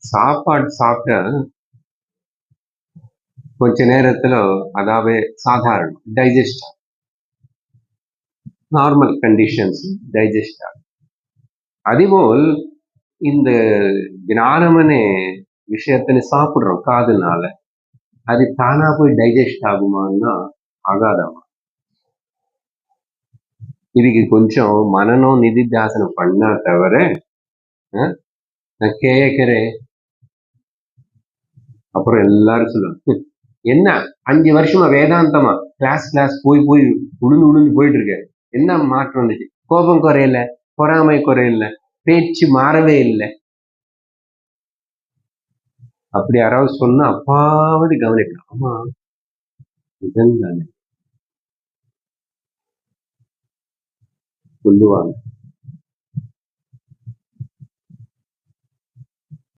சாப்பாடு சாப்பிட்ட கொஞ்ச நேரத்துல அதாவே சாதாரணம் டைஜஸ்ட் நார்மல் கண்டிஷன்ஸ் டைஜஸ்ட் அதுபோல் இந்த ஞானமனே விஷயத்தினை சாப்பிடுறோம் காதுனால அது தானா போய் டைஜஸ்ட் ஆகுமான்னா ஆகாதமா. இதுக்கு கொஞ்சம் மனநம் நிதித்தியாசனம் பண்ணா தவிர நான் கேட்கிறேன். அப்புறம் எல்லாரும் சொல்லுவாங்க, என்ன 5 வருஷமா வேதாந்தமா கிளாஸ் போய் உளுந்து போயிட்டு இருக்க, என்ன மாற்றம் வந்துச்சு? கோபம் குறையல, பொறாமை குறையல, பேச்சு மாறவே இல்லை. அப்படி யாராவது சொன்னா அப்பாவது கவனிக்கணும். ஆமா இதன் தானே சொல்லுவாங்க.